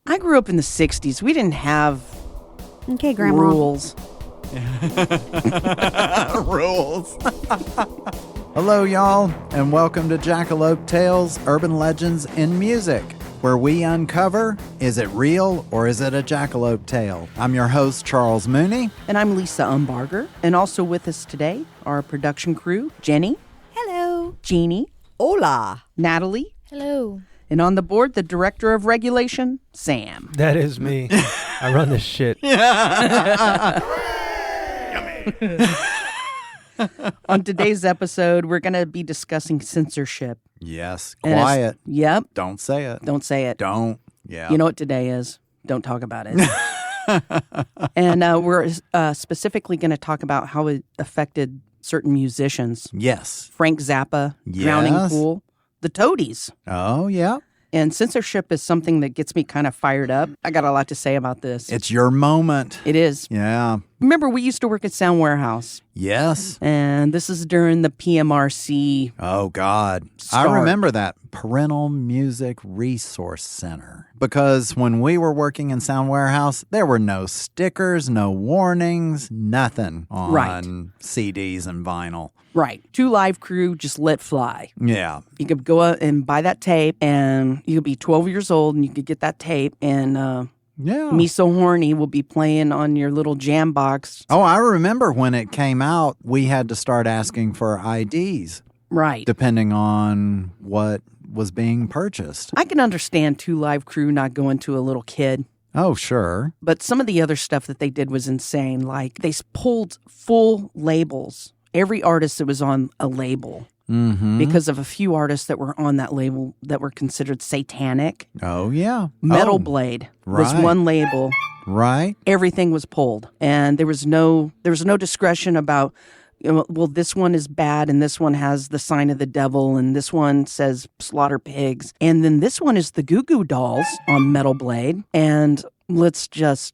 I grew up in the 60s. We didn't have Grandma. rules. Rules. Hello, y'all, and welcome to Jackalope Tales, Urban Legends in Music, where we uncover, is it real or is it a jackalope tale? I'm your host, Charles Mooney. And I'm Lisa Umbarger. And also with us today, our production crew, Jenny. Hello. Jeannie. Hola. Natalie. Hello. And on the board, the Director of Regulation, Sam. That is me. I run this shit. On today's episode, we're going to be discussing censorship. Yes, And quiet. Yep. Don't say it. Don't say it. Don't. Yeah. You know what today is. Don't talk about it. And we're specifically going to talk about how it affected certain musicians. Yes. Frank Zappa, Drowning Pool, the Toadies. Oh, yeah. And censorship is something that gets me kind of fired up. I got a lot to say about this. It's your moment. It is. Yeah. Remember, we used to work at Sound Warehouse. Yes. And this is during the PMRC. Oh, God. Start. I remember that Parental Music Resource Center. Because when we were working in Sound Warehouse, there were no stickers, no warnings, nothing on CDs and vinyl. Right. 2 Live Crew just let fly. Yeah. You could go out and buy that tape, and you could be 12 years old, and you could get that tape, and Me So Horny will be playing on your little jam box. Oh, I remember when it came out, we had to start asking for IDs. Right. Depending on what was being purchased. I can understand 2 Live Crew not going to a little kid. Oh, sure. But some of the other stuff that they did was insane. Like, they pulled full labels. Every artist that was on a label. Mm-hmm. Because of a few artists that were on that label that were considered satanic. Oh, yeah. Metal Blade was one label. Right. Everything was pulled. And there was no discretion about, well, this one is bad, and this one has the sign of the devil, and this one says slaughter pigs. And then this one is the Goo Goo Dolls on Metal Blade. And let's just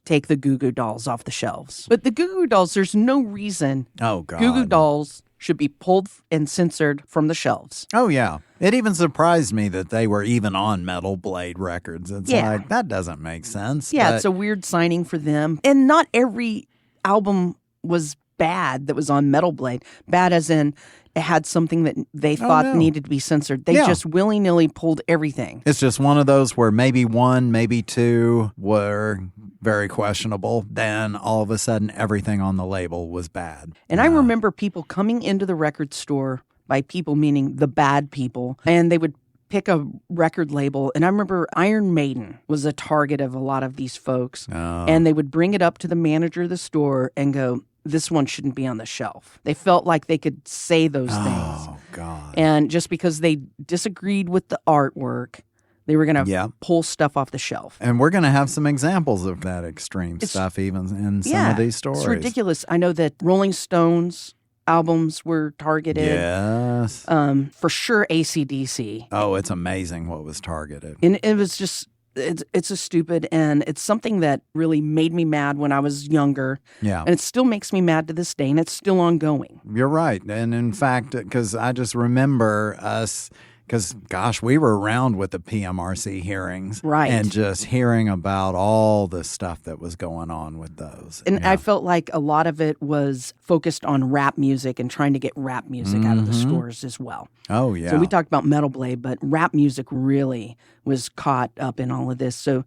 take the Goo Goo Dolls off the shelves. But the Goo Goo Dolls, there's no reason Goo Goo Dolls should be pulled and censored from the shelves. Oh, yeah. It even surprised me that they were even on Metal Blade Records. It's like, that doesn't make sense. Yeah, it's a weird signing for them. And not every album was bad that was on Metal Blade. Bad as in it had something that they thought needed to be censored. They just willy-nilly pulled everything. It's just one of those where maybe 1, maybe 2 were very questionable. Then all of a sudden, everything on the label was bad. And I remember people coming into the record store, by people meaning the bad people, and they would pick a record label. And I remember Iron Maiden was a target of a lot of these folks. Oh. And they would bring it up to the manager of the store and go, this one shouldn't be on the shelf. They felt like they could say those things. Oh, God. And just because they disagreed with the artwork, they were going to pull stuff off the shelf. And we're going to have some exampfor that extreme stuff even in some of these stories. It's ridiculous. I know that Rolling Stones albums were targeted. Yes. For sure AC/DC. Oh, it's amazing what was targeted. And it was just... It's a stupid, and it's something that really made me mad when I was younger. Yeah. And it still makes me mad to this day, and it's still ongoing. You're right. And in fact, because I just remember us, because, gosh, we were around with the PMRC hearings. Right. And just hearing about all the stuff that was going on with those. And I felt like a lot of it was focused on rap music and trying to get rap music out of the stores as well. Oh, yeah. So we talked about Metal Blade, but rap music really was caught up in all of this. So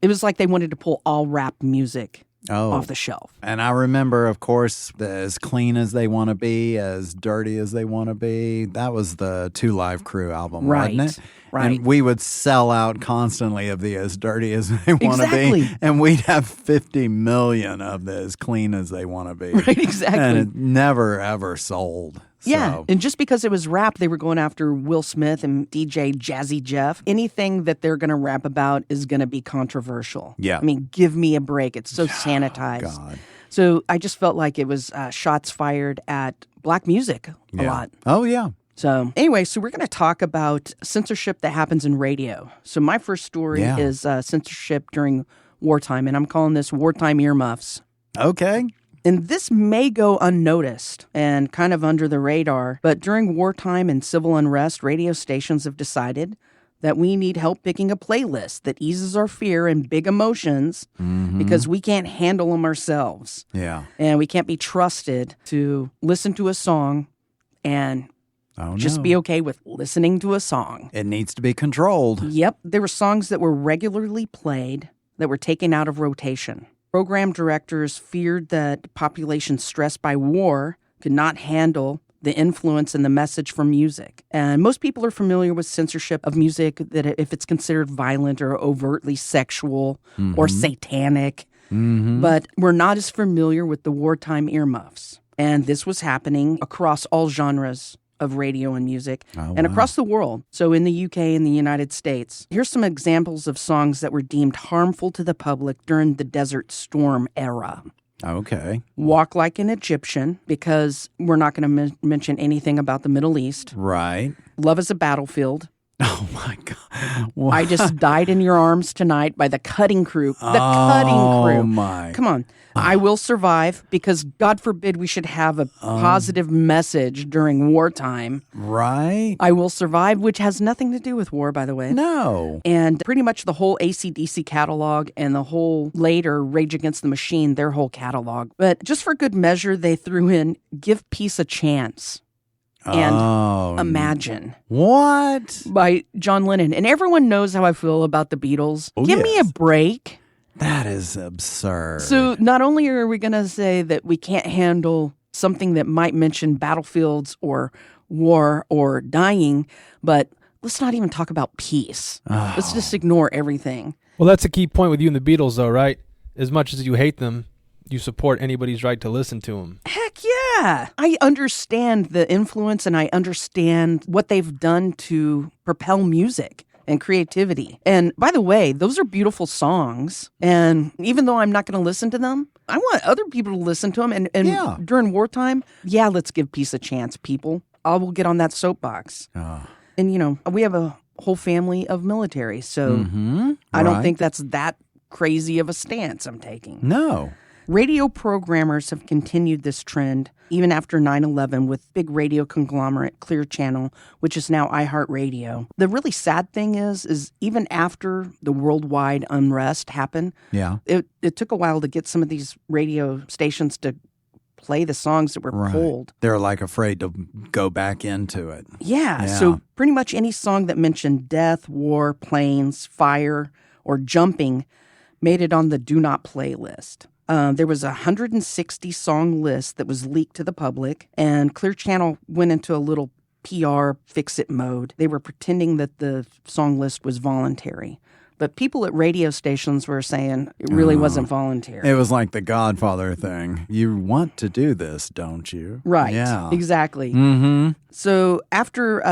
it was like they wanted to pull all rap music off the shelf. And I remember, of course, as clean as they want to be, as dirty as they want to be. That was the 2 Live Crew album, wasn't it? Right. And we would sell out constantly of the as dirty as they want to Exactly. be. And we'd have 50 million of the as clean as they want to be. Right, exactly. And it never, ever sold. Yeah, So. and just because it was rap, they were going after Will Smith and DJ Jazzy Jeff. Anything that they're going to rap about is going to be controversial. Yeah. I mean, give me a break. It's so sanitized. God. So I just felt like it was shots fired at black music a lot. Oh, yeah. So anyway, so we're going to talk about censorship that happens in radio. So my first story is censorship during wartime, and I'm calling this wartime earmuffs. Okay. And this may go unnoticed and kind of under the radar, but during wartime and civil unrest, radio stations have decided that we need help picking a playlist that eases our fear and big emotions because we can't handle them ourselves. Yeah. And we can't be trusted to listen to a song and just be okay with listening to a song. It needs to be controlled. Yep. There were songs that were regularly played that were taken out of rotation. Program directors feared that populations stressed by war could not handle the influence and the message from music. And most people are familiar with censorship of music, that if it's considered violent or overtly sexual or satanic. But we're not as familiar with the wartime earmuffs. And this was happening across all genres of radio and music and across the world. So in the UK and the United States, here's some examples of songs that were deemed harmful to the public during the Desert Storm era. Okay. Walk Like an Egyptian, because we're not going to mention anything about the Middle East. Right. Love is a Battlefield. Oh, my God. What? I Just Died in Your Arms Tonight by the Cutting Crew. The Cutting Crew. Oh, my. Come on. I Will Survive, because God forbid we should have a positive message during wartime. Right. I Will Survive, which has nothing to do with war, by the way. No. And pretty much the whole AC/DC catalog and the whole later Rage Against the Machine, their whole catalog. But just for good measure, they threw in Give Peace a Chance and Imagine. What? By John Lennon. And everyone knows how I feel about the Beatles. Oh, Give me a yes. break. That is absurd. So not only are we going to say that we can't handle something that might mention battlefields or war or dying, but let's not even talk about peace. Let's just ignore everything. Well, that's a key point with you and the Beatles, though, right? As much as you hate them, you support anybody's right to listen to them. Heck yeah. I understand the influence and I understand what they've done to propel music and creativity. And by the way, those are beautiful songs. And even though I'm not going to listen to them, I want other people to listen to them. And Yeah. during wartime, let's give peace a chance, people. I will get on that soapbox. And, we have a whole family of military, so I don't think that's that crazy of a stance I'm taking. No. Radio programmers have continued this trend even after 9/11 with big radio conglomerate Clear Channel, which is now iHeartRadio. The really sad thing is even after the worldwide unrest happened, it took a while to get some of these radio stations to play the songs that were pulled. They're like afraid to go back into it. Yeah, so pretty much any song that mentioned death, war, planes, fire, or jumping made it on the do not play list. There was a 160-song list that was leaked to the public, and Clear Channel went into a little PR fix-it mode. They were pretending that the song list was voluntary. But people at radio stations were saying it really wasn't voluntary. It was like the Godfather thing. You want to do this, don't you? Right. Yeah. Exactly. Mm-hmm. So after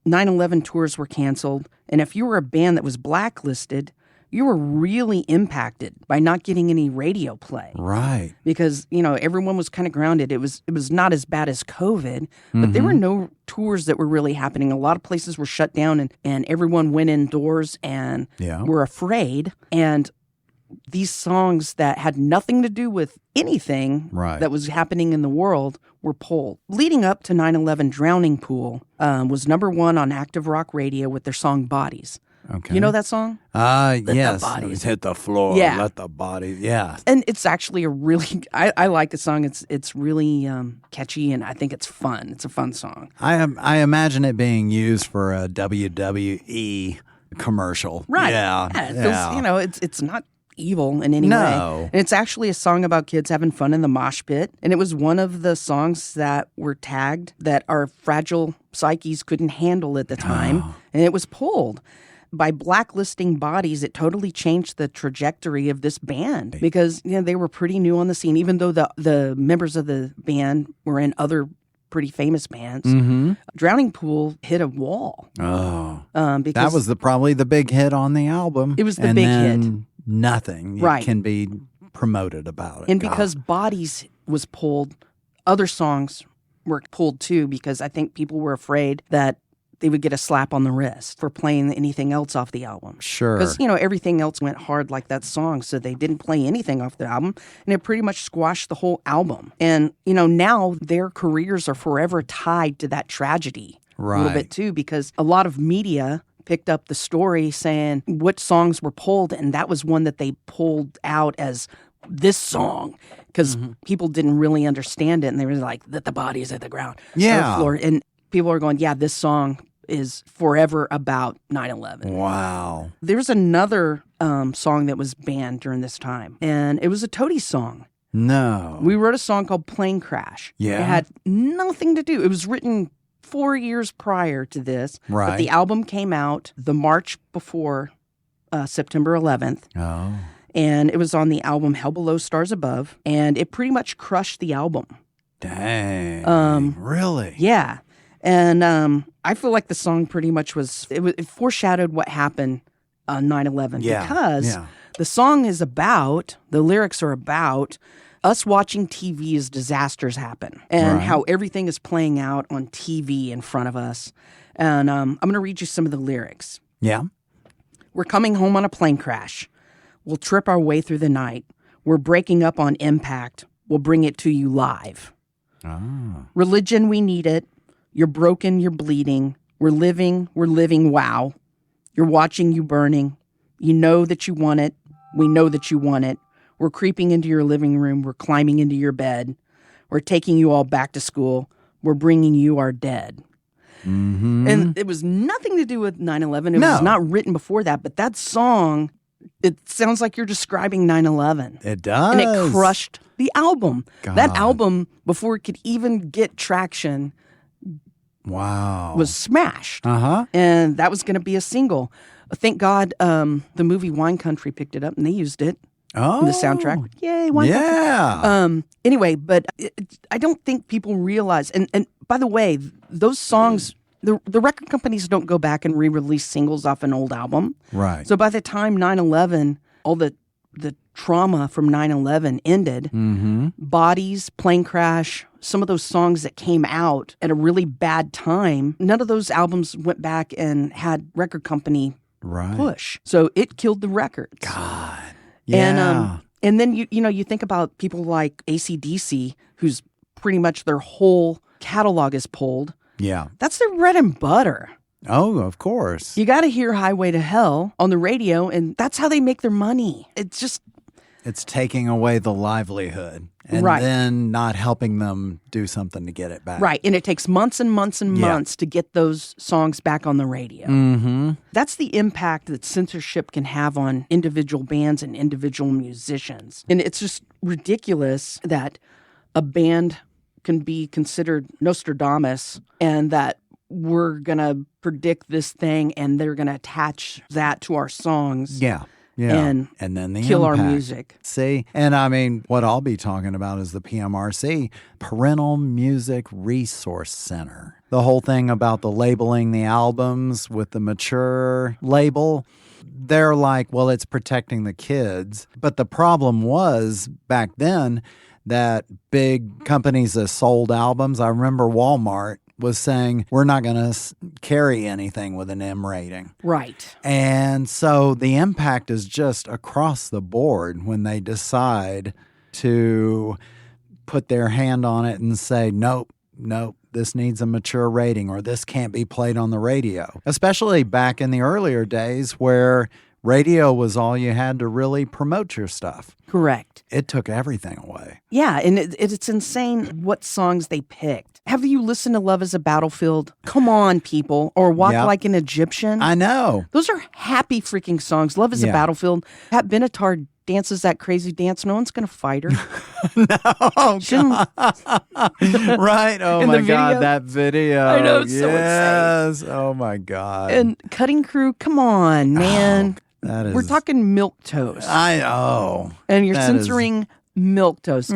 9/11 tours were canceled, and if you were a band that was blacklisted, you were really impacted by not getting any radio play. Right. Because, everyone was kind of grounded. It was not as bad as COVID, but there were no tours that were really happening. A lot of places were shut down and everyone went indoors and were afraid. And these songs that had nothing to do with anything that was happening in the world were pulled. Leading up to 9/11, Drowning Pool was #1 on active rock radio with their song Bodies. Okay. You know that song? Yes. the bodies hit the floor. Yeah. Let the bodies. Yeah. And it's actually a really, I like the song. It's really catchy, and I think it's fun. It's a fun song. I imagine it being used for a WWE commercial. Right. Yeah. It feels, it's not evil in any way. No. And it's actually a song about kids having fun in the mosh pit. And it was one of the songs that were tagged that our fragile psyches couldn't handle at the time. And it was pulled. By blacklisting Bodies, it totally changed the trajectory of this band because they were pretty new on the scene, even though the members of the band were in other pretty famous bands. Drowning Pool hit a wall. Because that was probably the big hit on the album. It was the big hit. Nothing can be promoted about it. And because Bodies was pulled, other songs were pulled too because I think people were afraid that they would get a slap on the wrist for playing anything else off the album. Sure. Because, everything else went hard like that song, so they didn't play anything off the album, and it pretty much squashed the whole album. And, now their careers are forever tied to that tragedy a little bit too, because a lot of media picked up the story saying what songs were pulled, and that was one that they pulled out as this song because people didn't really understand it, and they were like, that the body is at the ground. Yeah. Floor. And people are going, yeah, this song is forever about 9/11. Wow. There's another song that was banned during this time, and it was a Toadies song. No. We wrote a song called Plane Crash. Yeah. It had nothing to do. It was written 4 years prior to this. Right. But the album came out the March before September 11th. Oh. And it was on the album Hell Below, Stars Above. And it pretty much crushed the album. Dang. Really? Yeah. And I feel like the song pretty much it foreshadowed what happened on 9/11. Yeah. Because the song is about, the lyrics are about us watching TV as disasters happen and Right. how everything is playing out on TV in front of us. And I'm going to read you some of the lyrics. Yeah. We're coming home on a plane crash. We'll trip our way through the night. We're breaking up on impact. We'll bring it to you live. Oh. Religion, we need it. You're broken, you're bleeding. We're living, wow. You're watching, you burning. You know that you want it. We know that you want it. We're creeping into your living room. We're climbing into your bed. We're taking you all back to school. We're bringing you our dead. Mm-hmm. And it was nothing to do with 9/11. It was not written before that. But that song, it sounds like you're describing 9/11. It does. And it crushed the album. God. That album, before it could even get traction, Wow. was smashed. Uh-huh. And that was going to be a single. Thank God the movie Wine Country picked it up and they used it Oh. in the soundtrack. Yay, Wine Country. Yeah. Anyway, but I don't think people realize, and by the way, those songs, the record companies don't go back and re-release singles off an old album. Right. So by the time 9/11, all the trauma from 9/11 ended, Bodies, Plane Crash, some of those songs that came out at a really bad time, none of those albums went back and had record company Right. push. So it killed the records. God. Yeah. And then you think about people like AC/DC, who's pretty much their whole catalog is pulled. Yeah. That's their bread and butter. Oh, of course. You got to hear Highway to Hell on the radio, and that's how they make their money. It's just It's taking away the livelihood and Right. then not helping them do something to get it back. right. And it takes months and months and months to get those songs back on the radio. Mm-hmm. That's the impact that censorship can have on individual bands and individual musicians. And it's just ridiculous that a band can be considered Nostradamus and that we're going to predict this thing and they're going to attach that to our songs Yeah. Yeah. and then the kill impact. our music. See? And I mean, what I'll be talking about is the PMRC, Parental Music Resource Center. The whole thing about the labeling the albums with the mature label, they're like, well, it's protecting the kids. But the problem was back then that big companies that sold albums, I remember Walmart was saying, we're not going to carry anything with an M rating. Right. And so the impact is just across the board when they decide to put their hand on it and say, nope, this needs a mature rating or this can't be played on the radio. Especially back in the earlier days where radio was all you had to really promote your stuff. Correct. It took everything away. Yeah, and it's insane what songs they picked. Have you listened to Love is a Battlefield? Come on, people. Or Walk Yep. Like an Egyptian? I know. Those are happy freaking songs. Love is a Yeah. Battlefield. Pat Benatar dances that crazy dance. No one's going to fight her. Oh, Shouldn't- right. Oh, In my the God. video? That video. I know, it's so insane. Yes. Oh, my God. And Cutting Crew, come on, man. that is. We're talking milquetoast. I know. And you're that is- censoring milquetoast,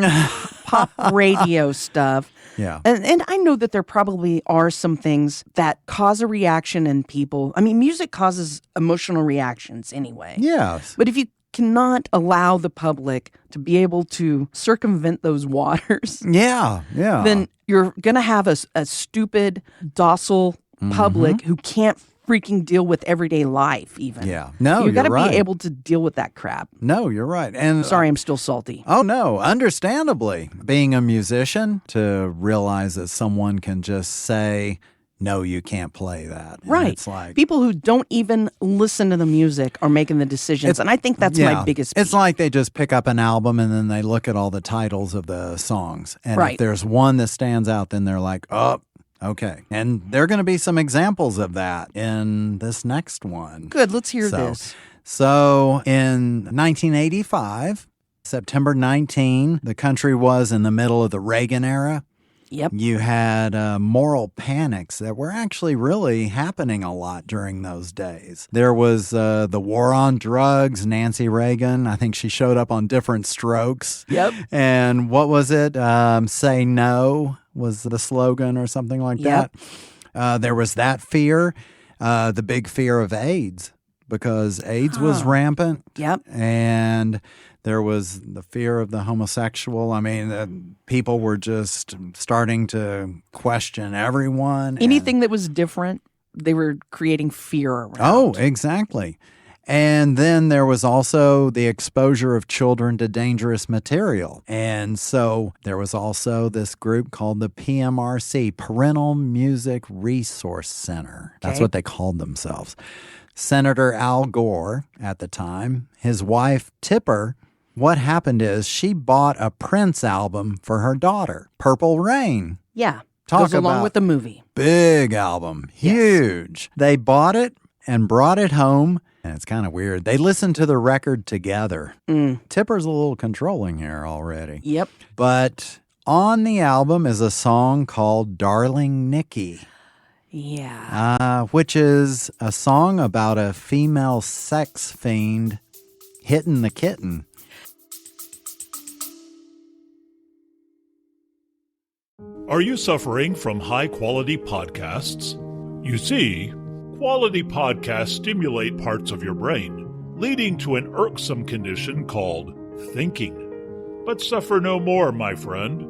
pop radio stuff. Yeah. And I know that there probably are some things that cause a reaction in people. I mean, music causes emotional reactions anyway. Yes. But if you cannot allow the public to be able to circumvent those waters, Yeah. Yeah. then you're going to have a stupid, docile public who can't freaking deal with everyday life even. Yeah. No, You got to you're right. be able to deal with that crap. No, you're right. And Sorry, I'm still salty. Oh, no, understandably. Being a musician, to realize that someone can just say, no, you can't play that. And Right. It's like People who don't even listen to the music are making the decisions. And I think that's my biggest It's beef. like they just pick up an album and then they look at all the titles of the songs. And Right. if there's one that stands out, then they're like, oh, okay. And there are going to be some examples of that in this next one. Good. Let's hear So- this. So in 1985, September 19, the country was in the middle of the Reagan era. Yep. You had moral panics that were actually really happening a lot during those days. There was the war on drugs, Nancy Reagan. I think she showed up on different strokes. Yep. And what was it? Say no was the slogan or something like Yep. that. There was that fear, the big fear of AIDS, because AIDS was rampant. Yep. And there was the fear of the homosexual. I mean, people were just starting to question everyone. Anything that was different, they were creating fear around. Oh, exactly. And then there was also the exposure of children to dangerous material. And so there was also this group called the PMRC, Parental Music Resource Center. That's Okay. what they called themselves. Senator Al Gore at the time, his wife Tipper, what happened is she bought a Prince album for her daughter, Purple Rain. Yeah. Talk Goes along about- with the movie. Big album, huge. They bought it and brought it home. And it's kind of weird. They listened to the record together. Tipper's a little controlling here already. Yep. But on the album is a song called Darling Nikki, Yeah. which is a song about a female sex fiend hitting the kitten. Are you suffering from high-quality podcasts? You see, quality podcasts stimulate parts of your brain, leading to an irksome condition called thinking. But suffer no more, my friend.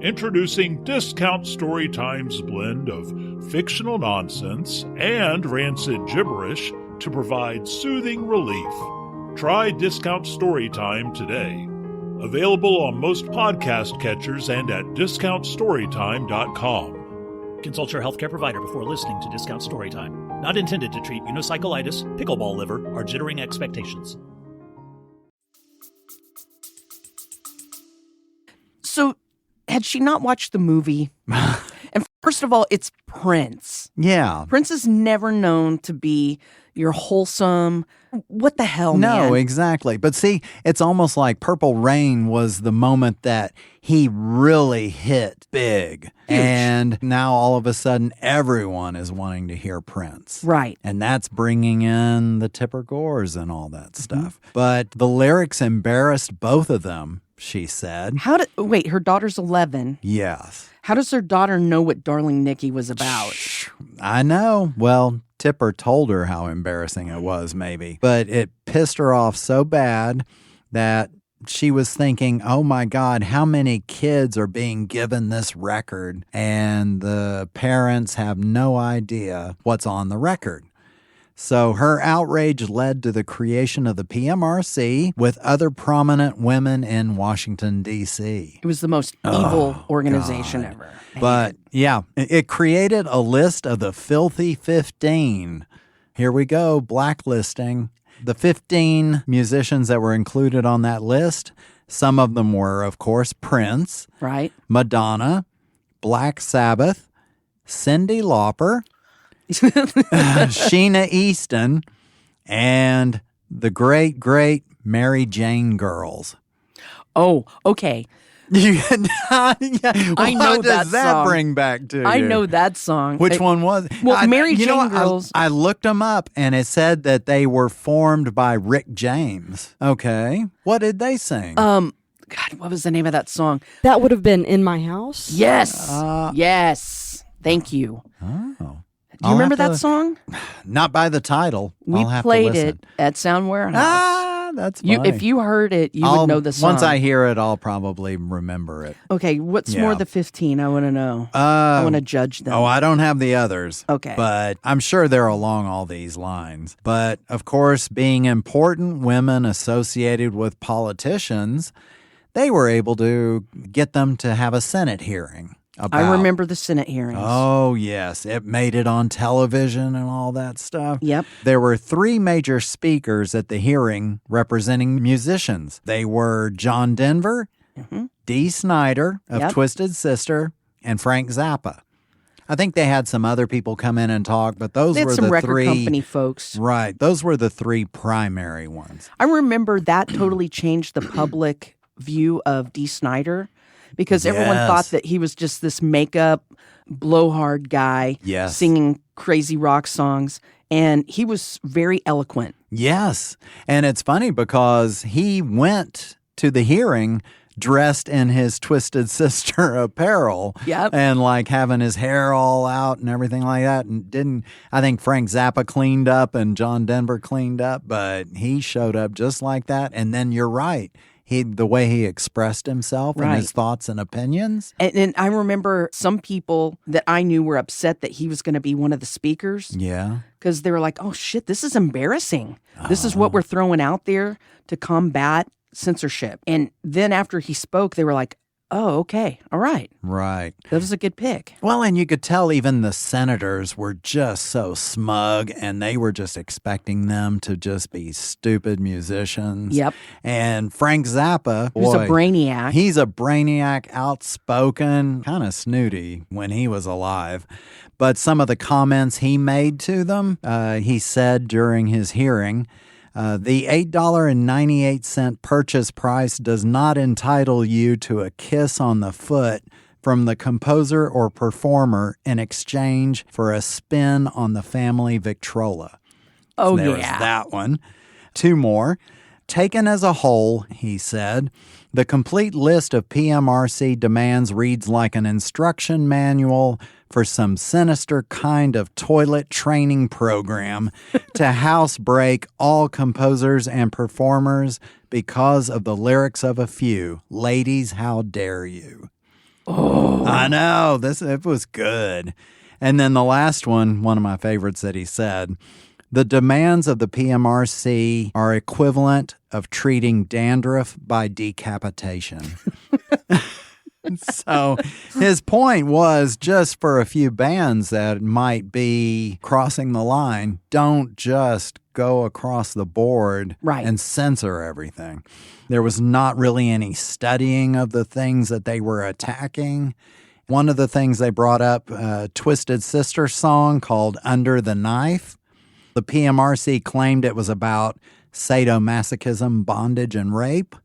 Introducing Discount Storytime's blend of fictional nonsense and rancid gibberish to provide soothing relief. Try Discount Storytime today. Available on most podcast catchers and at discountstorytime.com. Consult your healthcare provider before listening to Discount Storytime. Not intended to treat unicyclitis, pickleball liver, or jittering expectations. So, had she not watched the movie? And first of all, it's Prince. Yeah. Prince is never known to be your wholesome. What the hell, No, man? exactly. But see, it's almost like Purple Rain was the moment that he really hit big. Huge. And now all of a sudden, everyone is wanting to hear Prince. Right. And that's bringing in the Tipper Gores and all that stuff. But the lyrics embarrassed both of them, she said. Wait, her daughter's 11. Yes. How does her daughter know what Darling Nikki was about? I know. Well, Tipper told her how embarrassing it was, maybe. But it pissed her off so bad that she was thinking, oh my God, how many kids are being given this record and the parents have no idea what's on the record? So her outrage led to the creation of the PMRC with other prominent women in Washington, D.C. It was the most evil organization ever. But yeah, it created a list of the filthy 15. Here we go, blacklisting. The 15 musicians that were included on that list, some of them were, of course, Prince, Right? Madonna, Black Sabbath, Cyndi Lauper, Sheena Easton, and the great, great Mary Jane Girls. Oh, okay. I know what that does that song. bring back to I you? know that song. Which one was it? Well, Mary you know Jane what? Girls. I looked them up, and it said that they were formed by Rick James. Okay. What did they sing? God, what was the name of that song? That would have been In My House. Yes. Yes. Thank you. Oh. Do you remember that song? Not by the title. We I'll have played to listen. it at Sound Warehouse. That's funny. If you heard it, you would know the song. Once I hear it, I'll probably remember it. Okay, what's Yeah. more the 15? I want to know. I want to judge them. Oh, I don't have the others. Okay. But I'm sure they're along all these lines. But of course, being important women associated with politicians, they were able to get them to have a Senate hearing. I remember the Senate hearings. Oh, yes. It made it on television and all that stuff. Yep. There were 3 major speakers at the hearing representing musicians. They were John Denver, Dee Snider of Twisted Sister, and Frank Zappa. I think they had some other people come in and talk, but those They had were some the record 3 company folks. Right. Those were the 3 primary ones. I remember that totally changed the public view of Dee Snider because everyone thought that he was just this makeup, blowhard guy singing crazy rock songs. And he was very eloquent. Yes. And it's funny because he went to the hearing dressed in his Twisted Sister apparel and like having his hair all out and everything like that. And I think Frank Zappa cleaned up and John Denver cleaned up, but he showed up just like that. And then you're right. The way he expressed himself and his thoughts and opinions. And I remember some people that I knew were upset that he was going to be one of the speakers. Yeah. Because they were like, oh, shit, this is embarrassing. This is what we're throwing out there to combat censorship. And then after he spoke, they were like, oh, okay, all right. Right. That was a good pick. Well, and you could tell even the senators were just so smug and they were just expecting them to just be stupid musicians. Yep. And Frank Zappa, He's a brainiac. He's a brainiac, outspoken, kind of snooty when he was alive. But some of the comments he made to them, he said during his hearing, the $8.98 purchase price does not entitle you to a kiss on the foot from the composer or performer in exchange for a spin on the family Victrola. Oh, so there was that one. 2 more. Taken as a whole, he said, the complete list of PMRC demands reads like an instruction manual for some sinister kind of toilet training program to housebreak all composers and performers because of the lyrics of a few. Ladies, how dare you? Oh, I know. It was good. And then the last one of my favorites that he said, the demands of the PMRC are equivalent of treating dandruff by decapitation. So his point was just for a few bands that might be crossing the line, don't just go across the board and censor everything. There was not really any studying of the things that they were attacking. One of the things they brought up, Twisted Sister song called Under the Knife. The PMRC claimed it was about sadomasochism, bondage, and rape.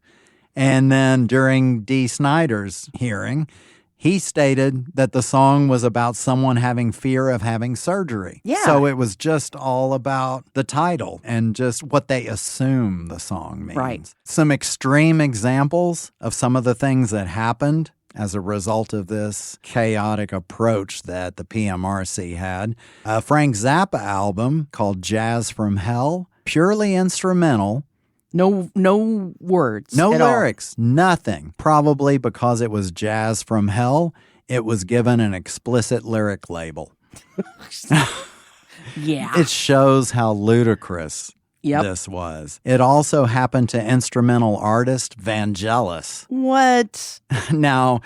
And then during Dee Snider's hearing, he stated that the song was about someone having fear of having surgery. Yeah. So it was just all about the title and just what they assume the song means. Right. Some extreme examples of some of the things that happened as a result of this chaotic approach that the PMRC had. A Frank Zappa album called Jazz from Hell, purely instrumental. No words. No at lyrics. Nothing. Probably because it was Jazz from Hell, it was given an explicit lyric label. Yeah. It shows how ludicrous this was. It also happened to instrumental artist Vangelis. What? Now,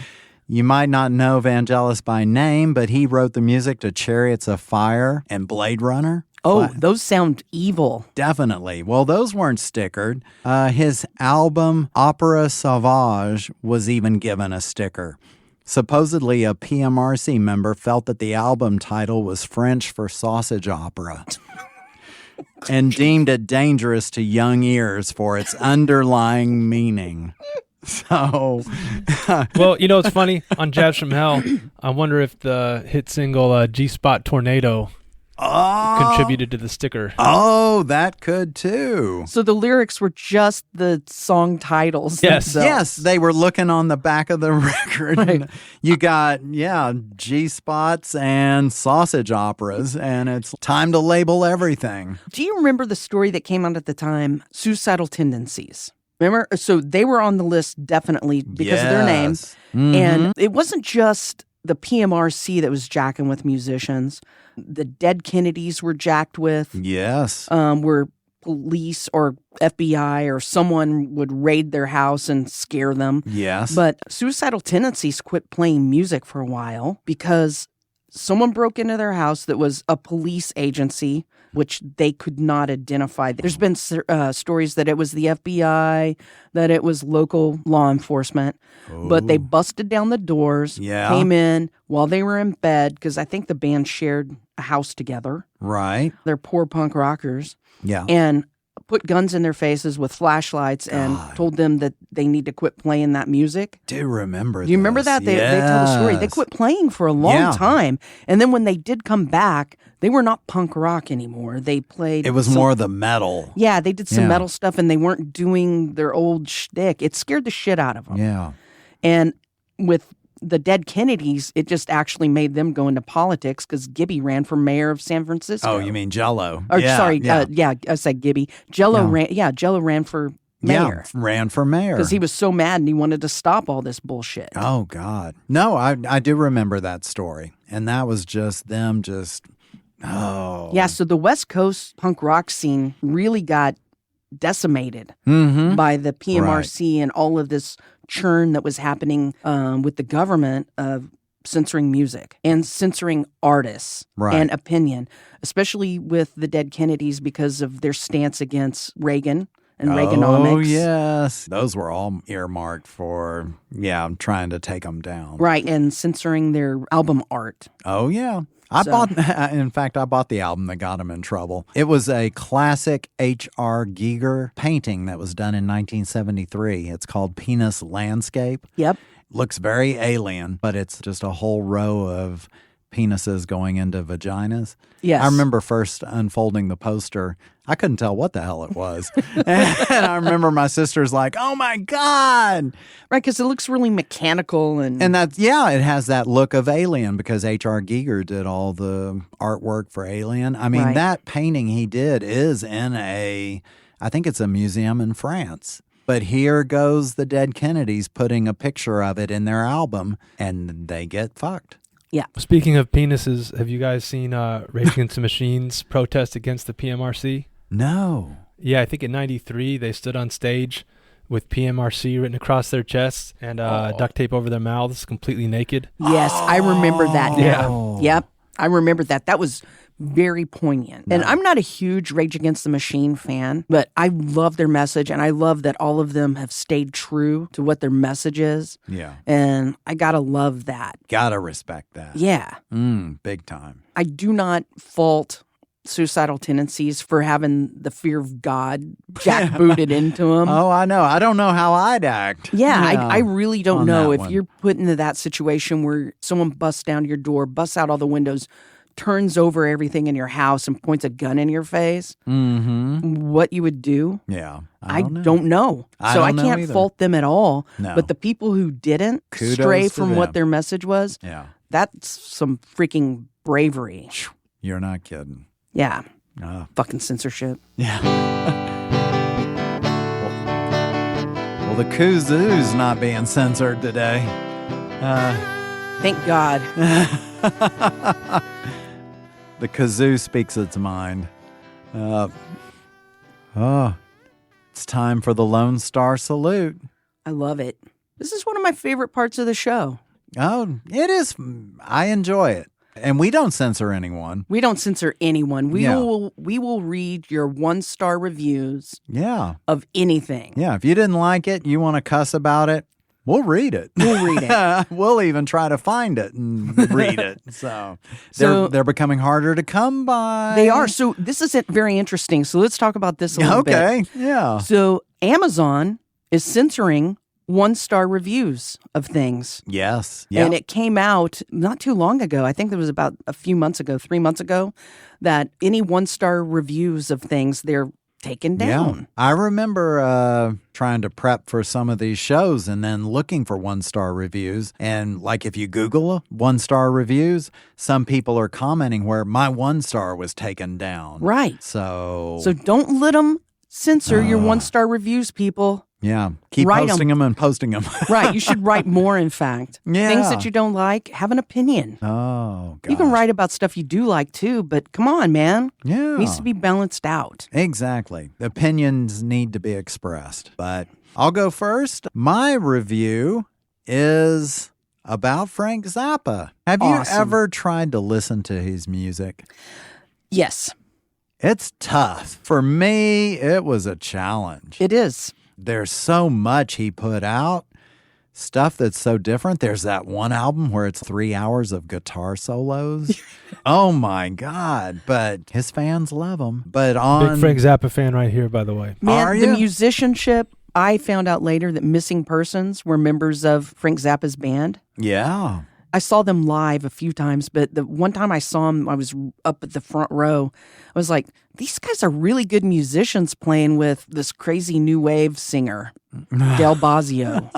you might not know Vangelis by name, but he wrote the music to Chariots of Fire and Blade Runner. Oh, those sound evil. Definitely. Well, those weren't stickered. His album Opera Sauvage was even given a sticker. Supposedly, a PMRC member felt that the album title was French for sausage opera and deemed it dangerous to young ears for its underlying meaning. So, well, you know, it's funny. On Jazz from Hell, I wonder if the hit single G-Spot Tornado contributed to the sticker. Oh, that could too. So the lyrics were just the song titles. Yes. themselves. Yes, they were looking on the back of the record. Right. You got, G-spots and sausage operas, and it's time to label everything. Do you remember the story that came out at the time? Suicidal tendencies. Remember? So they were on the list definitely because of their name. Mm-hmm. And it wasn't just the PMRC that was jacking with musicians. The Dead Kennedys were jacked with. Yes. Were police or FBI or someone would raid their house and scare them. Yes. But Suicidal Tendencies quit playing music for a while because someone broke into their house that was a police agency, which they could not identify. There's been stories that it was the FBI, that it was local law enforcement, but they busted down the doors, came in while they were in bed, because I think the band shared a house together. Right. They're poor punk rockers. Yeah. And put guns in their faces with flashlights and told them that they need to quit playing that music. Do remember Do you remember that? They tell the story. They quit playing for a long time. And then when they did come back, they were not punk rock anymore. They played... It was more the metal. Yeah, they did some metal stuff, and they weren't doing their old shtick. It scared the shit out of them. Yeah. And with the Dead Kennedys, it just actually made them go into politics because Gibby ran for mayor of San Francisco. Oh, you mean Jello? Or sorry, I said Gibby. Jello ran for mayor. Yeah, ran for mayor. Because he was so mad and he wanted to stop all this bullshit. Oh, God. No, I do remember that story. And that was just them Yeah, so the West Coast punk rock scene really got decimated by the PMRC and all of this churn that was happening with the government of censoring music and censoring artists and opinion, especially with the Dead Kennedys because of their stance against Reagan and Reaganomics. Oh, yes. Those were all earmarked for, trying to take them down. Right, and censoring their album art. Oh, yeah. I bought the album that got him in trouble. It was a classic H.R. Giger painting that was done in 1973. It's called Penis Landscape. Yep. Looks very alien, but it's just a whole row of penises going into vaginas. Yes. I remember first unfolding the poster. I couldn't tell what the hell it was. And I remember my sister's like, oh my God. Right, because it looks really mechanical. And that's, it has that look of Alien because H.R. Giger did all the artwork for Alien. I mean, that painting he did is in I think it's a museum in France. But here goes the Dead Kennedys putting a picture of it in their album, and they get fucked. Yeah. Speaking of penises, have you guys seen Rage Against the Machine's protest against the PMRC? No. Yeah, I think in '93 they stood on stage with PMRC written across their chests and duct tape over their mouths, completely naked. Yes, I remember that now. Yeah. Yep, I remember that. That was very poignant. And I'm not a huge Rage Against the Machine fan, but I love their message, and I love that all of them have stayed true to what their message is. Yeah. And I gotta love that. Gotta respect that. Yeah. Big time. I do not fault Suicidal Tendencies for having the fear of God jackbooted into them. Oh, I know. I don't know how I'd act. Yeah, I really don't know if one. you're put into that situation where someone busts down your door, busts out all the windows, turns over everything in your house and points a gun in your face, what you would do. Yeah. I don't know. So I can't fault them at all. No. But the people who didn't Kudos stray to from them. what their message was, that's some freaking bravery. You're not kidding. Yeah. Fucking censorship. Yeah. Well, the Kazoo's not being censored today. Thank God. The Kazoo speaks its mind. It's time for the Lone Star Salute. I love it. This is one of my favorite parts of the show. Oh, it is. I enjoy it. And we don't censor anyone. We don't censor anyone. We will read your 1-star reviews of anything. Yeah, if you didn't like it, you want to cuss about it, we'll read it. We'll read it. We'll even try to find it and read it. So they're becoming harder to come by. They are. So this is very interesting. So let's talk about this a little bit. Okay, yeah. So Amazon is censoring 1-star reviews of things. Yes. And it came out not too long ago. I think it was about a few months ago, 3 months ago, that any 1-star reviews of things, they're taken down. Yeah. I remember trying to prep for some of these shows and then looking for 1-star reviews. And like if you Google 1-star reviews, some people are commenting where my 1-star was taken down. Right. So don't let them censor your 1-star reviews, people. Yeah. Keep Write posting them and posting them. Right. You should write more, in fact. Yeah. Things that you don't like, have an opinion. Oh, gosh. You can write about stuff you do like, too, but come on, man. Yeah. It needs to be balanced out. Exactly. Opinions need to be expressed. But I'll go first. My review is about Frank Zappa. Have you Awesome. ever tried to listen to his music? Yes, It's tough. For me, it was a challenge. it is. There's so much he put out, stuff that's so different. There's that one album where it's 3 hours of guitar solos. Oh my God. But his fans love him. But on Big Frank Zappa fan right here, by the way. Man, Are the you? musicianship, I found out later that Missing Persons were members of Frank Zappa's band. Yeah. I saw them live a few times, but the one time I saw them, I was up at the front row. I was like, these guys are really good musicians playing with this crazy new wave singer, Del Bazio.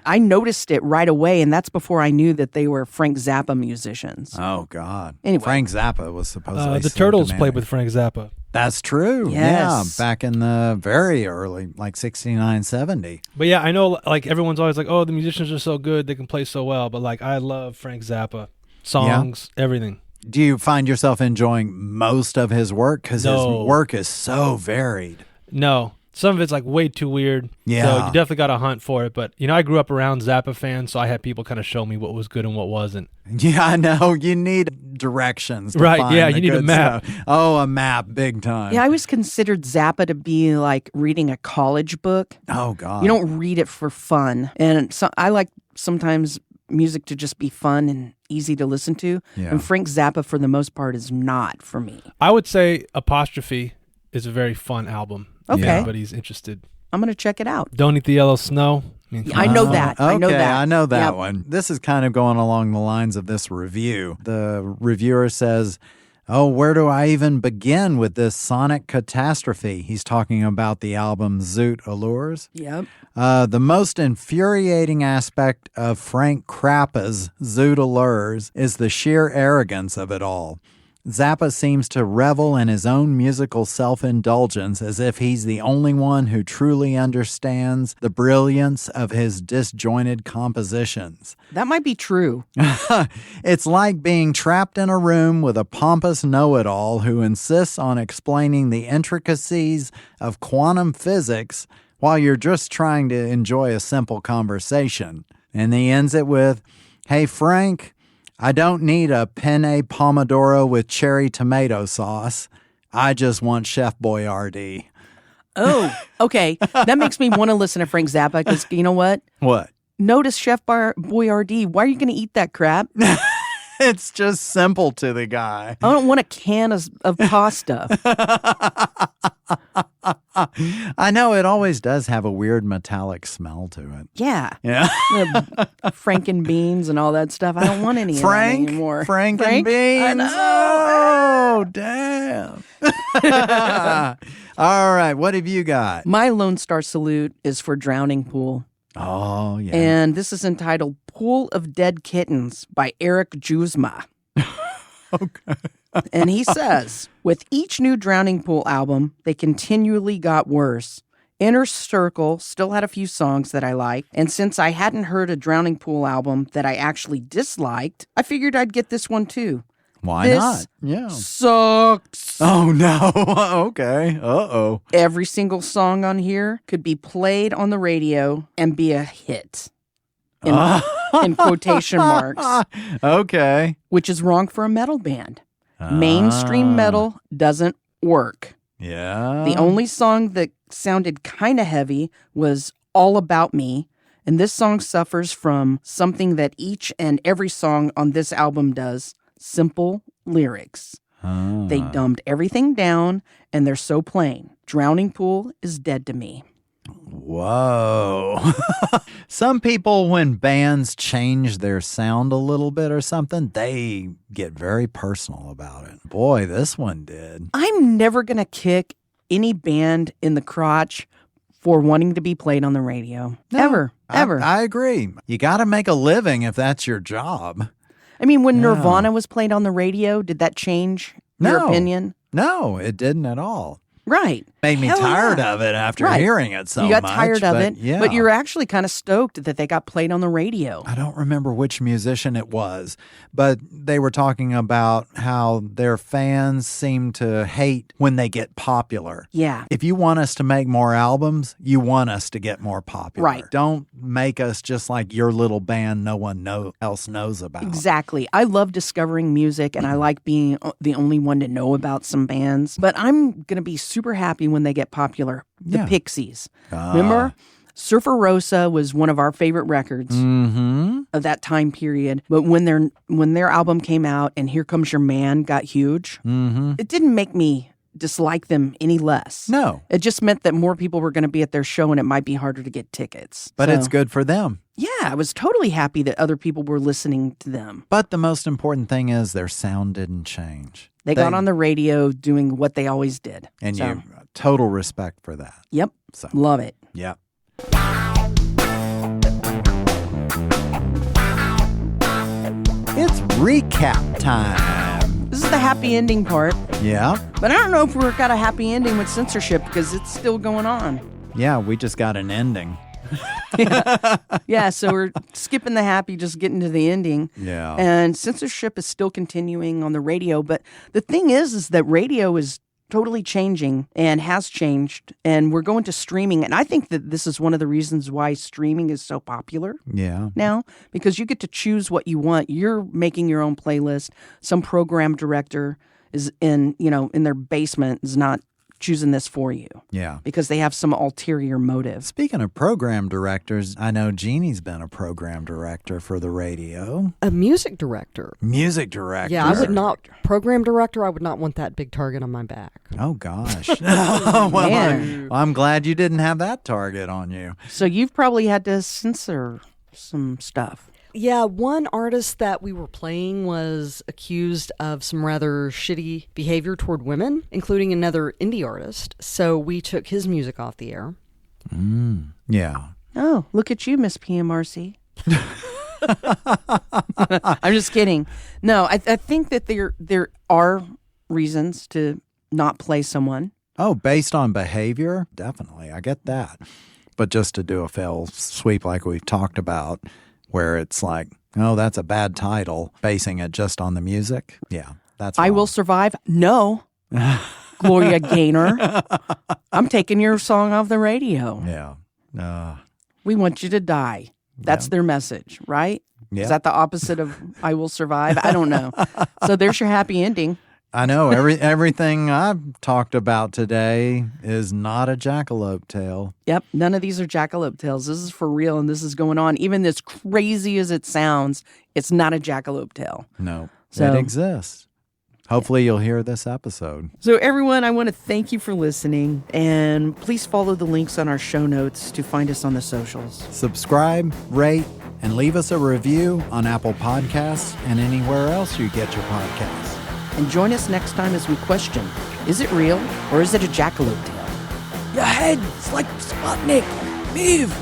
I noticed it right away, and that's before I knew that they were Frank Zappa musicians. Oh God. Anyway. Frank Zappa was supposedly The so Turtles demanding. played with Frank Zappa. That's true. Yes. Yeah. Back in the very early, like 69, 70. But yeah, I know like everyone's always like, oh, the musicians are so good, they can play so well. But like, I love Frank Zappa. Songs, everything. Do you find yourself enjoying most of his work? Because No. his work is so varied. No, some of it's like way too weird. Yeah. So you definitely got to hunt for it. But, I grew up around Zappa fans, so I had people kind of show me what was good and what wasn't. Yeah, I know. You need directions. To Right, find yeah, the you need a good map. stuff. Oh, a map, big time. Yeah, I always considered Zappa to be like reading a college book. Oh, God. You don't read it for fun. And so I like sometimes music to just be fun and easy to listen to. Yeah. And Frank Zappa, for the most part, is not for me. I would say Apostrophe is a very fun album. Okay. If anybody's interested. I'm going to check it out. Don't Eat the Yellow Snow. I know that. Okay, I know that. I know that Yep. one. This is kind of going along the lines of this review. The reviewer says, oh, where do I even begin with this sonic catastrophe? He's talking about the album Zoot Allures. Yep. The most infuriating aspect of Frank Zappa's Zoot Allures is the sheer arrogance of it all. Zappa seems to revel in his own musical self-indulgence as if he's the only one who truly understands the brilliance of his disjointed compositions. That might be true. It's like being trapped in a room with a pompous know-it-all who insists on explaining the intricacies of quantum physics while you're just trying to enjoy a simple conversation. And he ends it with, hey, Frank, I don't need a penne pomodoro with cherry tomato sauce. I just want Chef Boyardee. Oh, okay. That makes me want to listen to Frank Zappa because you know what? What? Notice Chef Boyardee. Why are you going to eat that crap? It's just simple to the guy. I don't want a can of pasta. I know it always does have a weird metallic smell to it. Yeah. Yeah. The Franken beans and all that stuff. I don't want any of that anymore. Frank and beans. I know. Oh, damn. All right. What have you got? My Lone Star Salute is for Drowning Pool. Oh, yeah. And this is entitled Pool of Dead Kittens by Eric Juzma. Okay. And he says, with each new Drowning Pool album, they continually got worse. Inner Circle still had a few songs that I liked, and since I hadn't heard a Drowning Pool album that I actually disliked, I figured I'd get this one too. Why This not? Yeah. Sucks. Oh, no. Okay. Uh-oh. Every single song on here could be played on the radio and be a hit. In quotation marks, Okay. which is wrong for a metal band. Mainstream metal doesn't work. Yeah. The only song that sounded kind of heavy was All About Me, and this song suffers from something that each and every song on this album does: simple lyrics. They dumbed everything down, and they're so plain. Drowning Pool is dead to me. Whoa. Some people, when bands change their sound a little bit or something, they get very personal about it. Boy, this one did. I'm never going to kick any band in the crotch for wanting to be played on the radio. No, Ever. I agree. You got to make a living if that's your job. I mean, when No. Nirvana was played on the radio, did that change your No. opinion? No, it didn't at all. Right. Made me Hell tired yeah. of it after Right. hearing it so much. You got tired of but it, yeah. but you're actually kind of stoked that they got played on the radio. I don't remember which musician it was, but they were talking about how their fans seem to hate when they get popular. Yeah. If you want us to make more albums, you want us to get more popular. Right. Don't make us just like your little band no one else knows about. Exactly. I love discovering music, and I like being the only one to know about some bands. But I'm going to be super happy when they get popular. The Yeah. Pixies. Remember? Surfer Rosa was one of our favorite records Mm-hmm. of that time period. But when their album came out and Here Comes Your Man got huge, Mm-hmm. it didn't make me dislike them any less. No, It just meant that more people were going to be at their show and it might be harder to get tickets. but So, it's good for them. Yeah, I was totally happy that other people were listening to them. But the most important thing is their sound didn't change. They got on the radio doing what they always did. And So, you total respect for that. Yep. So, Love it. yeah. It's recap time. This is the happy ending part. Yeah. But I don't know if we've got a happy ending with censorship because it's still going on. Yeah, we just got an ending. Yeah, so we're skipping the happy, just getting to the ending. Yeah. And censorship is still continuing on the radio. But the thing is that radio is totally changing and has changed. And we're going to streaming. And I think that this is one of the reasons why streaming is so popular Yeah. now, because you get to choose what you want. You're making your own playlist. Some program director is in their basement is not choosing this for you Yeah. because they have some ulterior motive. Speaking of program directors, I know Jeannie's been a program director for the radio. A music director. Music director. Yeah, I would not. Program director, I would not want that big target on my back. Oh, gosh. Well, Man. I'm glad you didn't have that target on you. So you've probably had to censor some stuff. Yeah, one artist that we were playing was accused of some rather shitty behavior toward women, including another indie artist. So we took his music off the air. Yeah. Oh, look at you, Miss PMRC. I'm just kidding. No, I think that there are reasons to not play someone. Oh, based on behavior? Definitely. I get that. But just to do a fail sweep like we've talked about, where it's like, oh, that's a bad title, basing it just on the music. Yeah, that's I wrong. Will Survive? No. Gloria Gaynor. I'm taking your song off the radio. Yeah. We want you to die. That's their message, right? Yeah. Is that the opposite of I Will Survive? I don't know. So there's your happy ending. I know. Everything I've talked about today is not a jackalope tale. Yep, none of these are jackalope tales. This is for real, and this is going on. Even as crazy as it sounds, it's not a jackalope tale. No, So- it exists. Hopefully you'll hear this episode. So everyone, I want to thank you for listening, and please follow the links on our show notes to find us on the socials. Subscribe, rate, and leave us a review on Apple Podcasts and anywhere else you get your podcasts. And join us next time as we question, is it real or is it a jackalope tale? Your head, it's like Sputnik. Move.